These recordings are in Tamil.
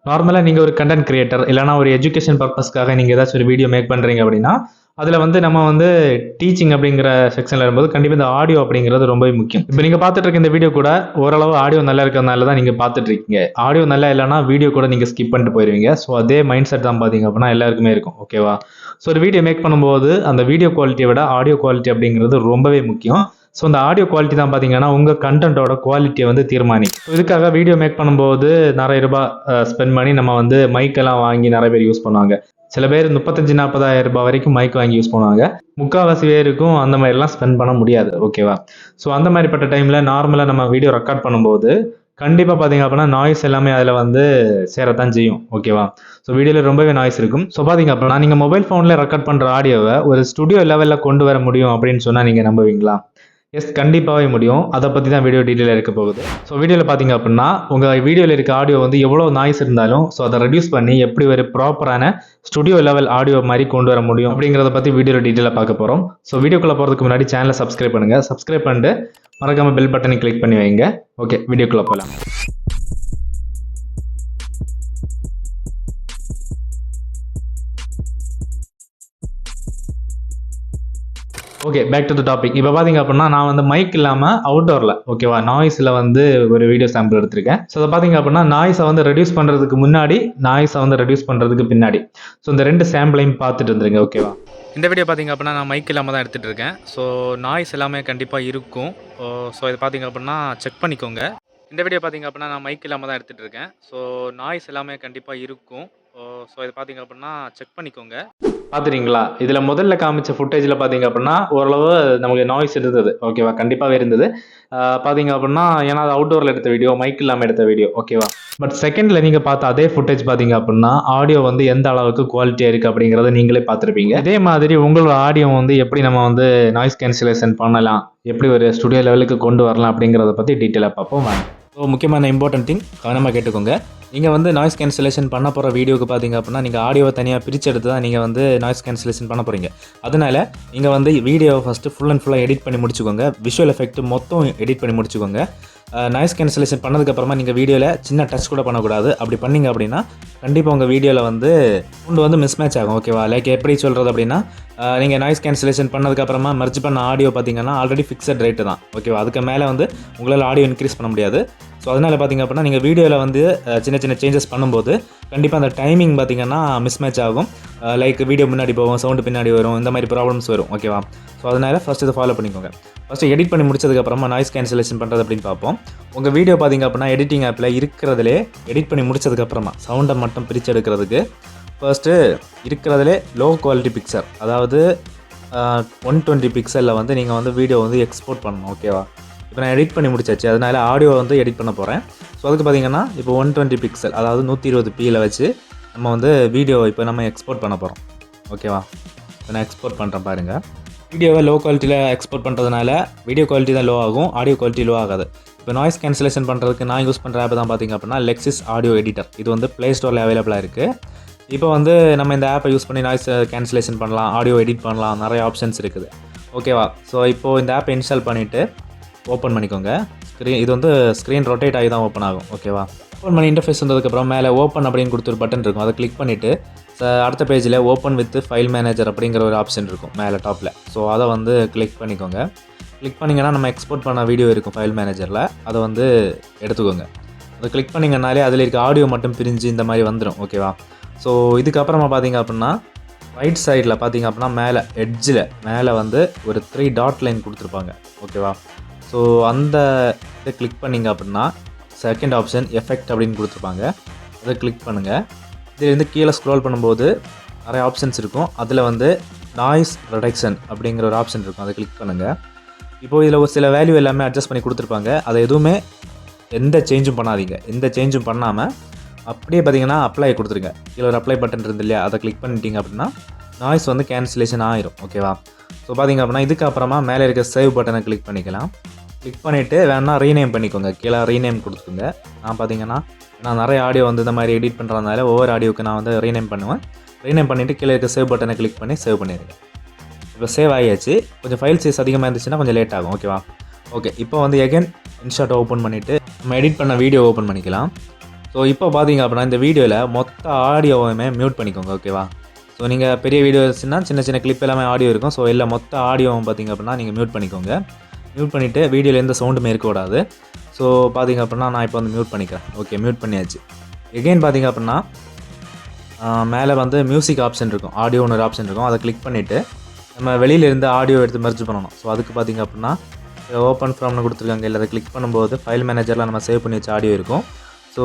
நார்மலா நீங்க ஒரு கண்டென்ட் கிரியேட்டர் இல்லனா ஒரு எஜுகேஷன் பர்ப்பஸ்க்காக நீங்க ஏதாச்சும் ஒரு வீடியோ மேக் பண்றீங்க அப்படின்னா, அதுல வந்து நம்ம வந்து டீச்சிங் அப்படிங்கிற செக்ஷன்ல வரும்போது கண்டிப்பா இந்த ஆடியோ அப்படிங்கிறது ரொம்பவே முக்கியம். இப்ப நீங்க பார்த்துட்டு இருக்க இந்த வீடியோ கூட ஓரளவு ஆடியோ நல்லா இருக்கிறதுனால தான் நீங்க பார்த்துட்டு இருக்கீங்க. ஆடியோ நல்லா இல்லன்னா வீடியோ கூட நீங்க ஸ்கிப் பண்ணிட்டு போயிருவீங்க. ஸோ அதே மைண்ட் செட் தான் பார்த்தீங்க அப்படின்னா எல்லாருக்குமே இருக்கும். ஓகேவா? ஸோ ஒரு வீடியோ மேக் பண்ணும்போது அந்த வீடியோ குவாலிட்டிய விட ஆடியோ குவாலிட்டி அப்படிங்கிறது ரொம்பவே முக்கியம். ஸோ அந்த ஆடியோ குவாலிட்டி தான் பார்த்தீங்கன்னா, உங்க கன்டென்ட்டோட குவாலிட்டிய வந்து தீர்மானிக்கும். இதுக்காக வீடியோ மேக் பண்ணும்போது நெறைய ரூபா ஸ்பெண்ட் பண்ணி நம்ம வந்து மைக் எல்லாம் வாங்கி நெறைய பேர் யூஸ் பண்ணுவாங்க. சில பேர் 35, 40,000 ரூபாய் வரைக்கும் மைக் வாங்கி யூஸ் பண்ணுவாங்க. முக்காவாசி பேருக்கும் அந்த மாரிலாம் ஸ்பெண்ட் பண்ண முடியாது. ஓகேவா? ஸோ அந்த மாரிப்பட்ட டைம்ல நார்மலா நம்ம வீடியோ ரெக்கார்ட் பண்ணும்போது, கண்டிப்பா பார்த்தீங்க அப்படின்னா, நாய்ஸ் எல்லாமே அதுல வந்து சேரத்தான் செய்யும். ஓகேவா? ஸோ வீடியோல ரொம்பவே நாய்ஸ் இருக்கும். ஸோ பார்த்தீங்க அப்படின்னா, நீங்க மொபைல் ஃபோன்ல ரெக்கார்ட் பண்ற ஆடியோவ ஒரு ஸ்டுடியோ லெவல்ல கொண்டு வர முடியும் அப்படின்னு சொன்னா நீங்க நம்புவீங்களா? எஸ் கண்டிப்பாவே முடியும். அத பத்தி தான் வீடியோ டீட்டெயிலா இருக்க போகுது. ஸோ வீடியோல பார்த்தீங்க அப்படின்னா, உங்க வீடியோல இருக்க ஆடியோ வந்து எவ்வளோ நாய்ஸ் இருந்தாலும், ஸோ அத ரெடியூஸ் பண்ணி எப்படி ஒரு ப்ராப்பரான ஸ்டுடியோ லெவல் ஆடியோ மாரி கொண்டு வர முடியும் அப்படிங்கிறத பத்தி வீடியோல டீட்டெயிலா பார்க்க போறோம். ஸோ வீடியோக்குள்ள போறதுக்கு முன்னாடி சேனல சப்ஸ்கிரைப் பண்ணுங்க. சப்ஸ்கிரைப் பண்ணிட்டு மறக்காம பெல் பட்டனை கிளிக் பண்ணி வைங்க. ஓகே வீடியோக்குள்ள போலாம். Okay back to the topic. இப்போ பார்த்தீங்க அப்படின்னா, நான் வந்து மைக் இல்லாம அவுட்டோர்ல ஓகேவா, நாய்ஸ்ல வந்து ஒரு வீடியோ சாம்பிள் எடுத்திருக்கேன். ஸோ அத பார்த்தீங்க அப்படின்னா, நாய்ஸ வந்து ரெடியூஸ் பண்றதுக்கு முன்னாடி, நாய்ஸ வந்து ரெடியூஸ் பண்றதுக்கு பின்னாடி. ஸோ இந்த 2 சாம்பிளையும் பார்த்துட்டு வந்துருங்க. ஓகேவா? இந்த வீடியோ பார்த்தீங்க அப்படின்னா, நான் மைக் இல்லாம தான் எடுத்துட்டு இருக்கேன். ஸோ நாய்ஸ் எல்லாமே கண்டிப்பா இருக்கும். ஸோ இது பார்த்தீங்க அப்படின்னா செக் பண்ணிக்கோங்க. இந்த வீடியோ பார்த்தீங்க அப்படின்னா, நான் மைக் இல்லாம தான் எடுத்துட்டு இருக்கேன். ஸோ நாய்ஸ் எல்லாமே கண்டிப்பா இருக்கும். ஸோ இது பார்த்தீங்க அப்படின்னா செக் பண்ணிக்கோங்க. பார்த்துட்டீங்களா? இதுல முதல்ல காமிச்ச ஃபுட்டேஜ்ல பார்த்தீங்க அப்படின்னா, ஓரளவு நமக்கு நாய்ஸ் இருந்தது. ஓகேவா? கண்டிப்பாவே இருந்தது. பார்த்தீங்க அப்படின்னா, ஏன்னா அது அவுட்டோர்ல எடுத்த வீடியோ, மைக் இல்லாம எடுத்த வீடியோ. ஓகேவா? பட் செகண்ட்ல நீங்க பார்த்த அதே ஃபுட்டேஜ் பார்த்தீங்க அப்படின்னா, ஆடியோ வந்து எந்த அளவுக்கு குவாலிட்டியா இருக்கு அப்படிங்கிறத நீங்களே பார்த்திருப்பீங்க. இதே மாதிரி உங்களோட ஆடியோ வந்து எப்படி நம்ம வந்து நாய்ஸ் கேன்சலேஷன் பண்ணலாம், எப்படி ஒரு ஸ்டுடியோ லெவலுக்கு கொண்டு வரலாம் அப்படிங்கிறத பத்தி டீட்டெயிலா பார்ப்போம் வாங்க. ஸோ முக்கியமான இம்பார்ட்டன்ட் திங் கவனமாக கேட்டுக்கோங்க. நீங்கள் வந்து நாய்ஸ் கேன்சலேஷன் பண்ண போகிற வீடியோக்கு பார்த்தீங்க அப்படின்னா, நீங்கள் ஆடியோவை தனியாக பிரித்து எடுத்து தான் நீங்கள் வந்து நாய்ஸ் கேன்சலேஷன் பண்ண போகிறீங்க. அதனால நீங்கள் வந்து வீடியோவை ஃபஸ்ட்டு ஃபுல் அண்ட் ஃபுல்லாக எடிட் பண்ணி முடிச்சுக்கோங்க. விஷுவல் எஃபெக்ட் மொத்தம் எடிட் பண்ணி முடிச்சுக்கோங்க. நாய்ஸ் கேன்சலேஷன் பண்ணதுக்கப்புறமா நீங்கள் வீடியோவில் சின்ன டச் கூட பண்ணக்கூடாது. அப்படி பண்ணீங்க அப்படின்னா கண்டிப்பாக உங்கள் வீடியோவில் வந்து சவுண்ட் வந்து மிஸ்மேட்ச் ஆகும். ஓகேவா? லைக் எப்படி சொல்கிறது அப்படின்னா, நீங்கள் நாய்ஸ் கேன்சலேஷன் பண்ணதுக்கப்புறமா மெர்ஜ் பண்ண ஆடியோ பார்த்தீங்கன்னா ஆல்ரெடி ஃபிக்ஸட் ரேட்டு தான். ஓகேவா? அதுக்கு மேலே வந்து உங்களால் ஆடியோ இன்க்ரீஸ் பண்ண முடியாது. ஸோ அதனால் பார்த்தீங்க அப்படின்னா, நீங்கள் வீடியோவில் வந்து சின்ன சின்ன சேஞ்சஸ் பண்ணும்போது கண்டிப்பாக அந்த டைமிங் பார்த்தீங்கன்னா மிஸ்மேட்ச் ஆகும். லைக் வீடியோ முன்னாடி போகும், சவுண்டு பின்னாடி வரும், இந்த மாதிரி ப்ராப்ளம்ஸ் வரும். ஓகேவா? ஸோ அதனால் ஃபஸ்ட் இதை ஃபாலோ பண்ணிக்கோங்க. ஃபஸ்ட்டு எடிட் பண்ணி முடிச்சதுக்கப்புறமா நாய்ஸ் கேன்சலேஷன் பண்ணுறது அப்படின்னு பார்ப்போம். உங்கள் வீடியோ பார்த்தீங்க அப்படின்னா எடிட்டிங் ஆப்பில் இருக்கிறதுலே எடிட் பண்ணி முடிச்சதுக்கப்புறமா சவுண்டை மட்டும் பிரித்து எடுக்கிறதுக்கு ஃபர்ஸ்ட்டு இருக்கிறதுலே லோ குவாலிட்டி பிக்சர், அதாவது 120 பிக்சலில் வந்து நீங்கள் வந்து வீடியோ வந்து எக்ஸ்போர்ட் பண்ணணும். ஓகேவா? இப்போ நான் எடிட் பண்ணி முடிச்சாச்சு, அதனால் ஆடியோ வந்து எடிட் பண்ண போகிறேன். ஸோ அதுக்கு பார்த்தீங்கன்னா இப்போ 120 பிக்சல், அதாவது 120pல வச்சு நம்ம வந்து வீடியோ இப்போ நம்ம எக்ஸ்போர்ட் பண்ண போகிறோம். ஓகேவா? இப்போ நான் எக்ஸ்போர்ட் பண்ணுறேன் பாருங்கள். வீடியோவை லோ குவாலிட்டியில் எக்ஸ்போர்ட் பண்ணுறதுனால வீடியோ குவாலிட்டி தான் லோ ஆகும், ஆடியோ குவாலிட்டி லோ ஆகாது. இப்போ நாய்ஸ் கேன்சலேஷன் பண்ணுறதுக்கு நான் யூஸ் பண்ணுற ஆப் தான் பார்த்திங்க அப்படின்னா லெக்ஸிஸ் ஆடியோ எடிட்டர். இது வந்து ப்ளே ஸ்டோரில் அவைலபிளாக இருக்குது. இப்போ வந்து நம்ம இந்த ஆப்பை யூஸ் பண்ணி நாய்ஸ் கேன்சலேஷன் பண்ணலாம், ஆடியோ எடிட் பண்ணலாம், நிறைய ஆப்ஷன்ஸ் இருக்குது. ஓகேவா? ஸோ இப்போது இந்த ஆப்பை இன்ஸ்டால் பண்ணிவிட்டு ஓப்பன் பண்ணிக்கோங்க. இது வந்து ஸ்க்ரீன் ரொட்டேட் ஆகி தான் ஓப்பன் ஆகும். ஓகேவா? ஓப்பன் பண்ணி இன்டர்ஃபேஸ் வந்ததுக்கப்புறம் மேலே ஓப்பன் அப்படின்னு கொடுத்து ஒரு பட்டன் இருக்கும், அதை கிளிக் பண்ணிவிட்டு அடுத்த பேஜில் ஓப்பன் வித் ஃபைல் மேனேஜர் அப்படிங்கிற ஒரு ஆப்ஷன் இருக்கும் மேலே டாப்பில். ஸோ அதை வந்து கிளிக் பண்ணிக்கோங்க. கிளிக் பண்ணிங்கன்னா நம்ம எக்ஸ்போர்ட் பண்ண வீடியோ இருக்கும் ஃபைல் மேனேஜரில், அதை வந்து எடுத்துக்கோங்க. அதை கிளிக் பண்ணிங்கனாலே அதில் இருக்க ஆடியோ மட்டும் பிரிஞ்சு இந்த மாதிரி வந்துடும். ஓகேவா? ஸோ இதுக்கப்புறமா பார்த்தீங்க அப்படின்னா ரைட் சைடில் பார்த்தீங்க அப்படின்னா மேலே எட்ஜில் மேலே வந்து ஒரு 3 டாட் லைன் கொடுத்துருப்பாங்க. ஓகேவா? ஸோ அந்த இதை கிளிக் பண்ணிங்க அப்படின்னா செகண்ட் ஆப்ஷன் எஃபெக்ட் அப்படின்னு கொடுத்துருப்பாங்க, அதை கிளிக் பண்ணுங்கள். இதுலேருந்து கீழே ஸ்க்ரோல் பண்ணும்போது நிறைய ஆப்ஷன்ஸ் இருக்கும். அதில் வந்து நாய்ஸ் ரிடக்ஷன் அப்படிங்கிற ஒரு ஆப்ஷன் இருக்கும், அதை கிளிக் பண்ணுங்கள். இப்போது இதில் ஒரு சில வேல்யூ எல்லாமே அட்ஜஸ்ட் பண்ணி கொடுத்துருப்பாங்க. அதை எதுவுமே எந்த சேஞ்சும் பண்ணாதீங்க. எந்த சேஞ்சும் பண்ணாமல் அப்படியே பார்த்தீங்கன்னா அப்ளை கொடுத்துருங்க. கீழே ஒரு அப்ளை பட்டன் இருந்து இல்லையா, அதை கிளிக் பண்ணிட்டீங்க அப்படின்னா நாய்ஸ் வந்து கேன்சலேஷன் ஆயிரும். ஓகேவா? ஸோ பார்த்தீங்க அப்படின்னா இதுக்கப்புறமா மேலே இருக்க சேவ் பட்டனை கிளிக் பண்ணிக்கலாம். கிளிக் பண்ணிவிட்டு வேணால் ரீநேம் பண்ணிக்கோங்க. கீழே ரீநேம் கொடுத்துருங்க. நான் பார்த்தீங்கன்னா நான் நிறைய ஆடியோ வந்து இந்த மாதிரி எடிட் பண்ணுறதுனால ஒவ்வொரு ஆடியோக்கு நான் வந்து ரீநேம் பண்ணுவேன். ரீநேம் பண்ணிவிட்டு கீழே இருக்க சேவ் பட்டனை கிளிக் பண்ணி சேவ் பண்ணிடுங்க. இப்போ சேவ் ஆகியாச்சு. கொஞ்சம் ஃபைல் சைஸ் அதிகமாக இருந்துச்சுன்னா கொஞ்சம் லேட் ஆகும். ஓகேவா? ஓகே இப்போ வந்து எகைன் இன்ஷாட்டை ஓப்பன் பண்ணிவிட்டு நம்ம எடிட் பண்ண வீடியோ ஓப்பன் பண்ணிக்கலாம். ஸோ ஸோ இப்போ பார்த்தீங்க அப்படின்னா இந்த வீடியோவில் மொத்த ஆடியோவுமே மியூட் பண்ணிக்கோங்க. ஓகேவா? ஸோ நீங்கள் பெரிய வீடியோஸ்னால் சின்ன சின்ன கிளிப் எல்லாமே ஆடியோ இருக்கும். ஸோ இல்லை மொத்த ஆடியோவும் பார்த்தீங்க அப்படின்னா நீங்கள் மியூட் பண்ணிக்கோங்க. மியூட் பண்ணிவிட்டு வீடியோவில் எந்த சவுண்டுமே இருக்கக்கூடாது. ஸோ பார்த்தீங்க அப்படின்னா நான் இப்போ வந்து மியூட் பண்ணிக்கிறேன். ஓகே, மியூட் பண்ணியாச்சு. எகெயின் பார்த்தீங்க அப்படின்னா மேலே வந்து மியூசிக் ஆப்ஷன் இருக்கும், ஆடியோன்னு ஒரு ஆப்ஷன் இருக்கும். அதை கிளிக் பண்ணிவிட்டு நம்ம வெளியிலேருந்து ஆடியோ எடுத்து மெர்ஜ் பண்ணணும். ஸோ அதுக்கு பார்த்தீங்க அப்படின்னா ஓப்பன் ஃப்ரம்னு கொடுத்துருக்காங்க. இல்லை அதை கிளிக் பண்ணும்போது ஃபைல் மேனேஜரில் நம்ம சேவ் பண்ணி வச்ச ஆடியோ இருக்கும். ஸோ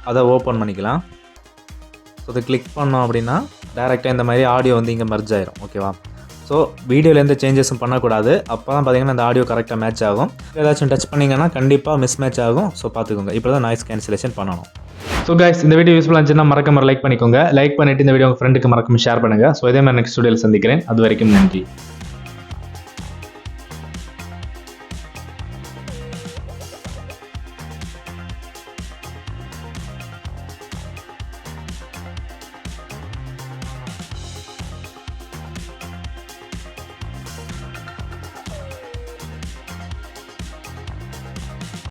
அதை ஓப்பன் பண்ணிக்கலாம். ஸோ அதை கிளிக் பண்ணோம் அப்படின்னா டேரெக்டாக இந்த மாதிரி ஆடியோ வந்து இங்கே மெர்ஜ் ஆயிரும். ஓகேவா? ஸோ வீடியோவில் எந்த சேஞ்சஸும் பண்ணக்கூடாது. அப்போ தான் பார்த்தீங்கன்னா இந்த ஆடியோ கரெக்டாக மேட்ச் ஆகும். ஏதாச்சும் டச் பண்ணிங்கன்னா கண்டிப்பாக மிஸ் மேட்ச் ஆகும். ஸோ பார்த்துக்கோங்க. இப்போ தான் நாய்ஸ் கேன்சலேஷன் பண்ணணும். ஸோ கைஸ், இந்த வீடியோ யூஸ்ஃபுல்லாக இருந்துச்சுன்னா மறக்காம லைக் பண்ணிக்கோங்க. லைக் பண்ணிவிட்டு இந்த வீடியோ உங்கள் ஃப்ரெண்டுக்கு மறக்காம ஷேர் பண்ணுங்கள். ஸோ இதே மாதிரி நெக்ஸ்ட் வீடியோவில் சந்திக்கிறேன். அது வரைக்கும் நன்றி.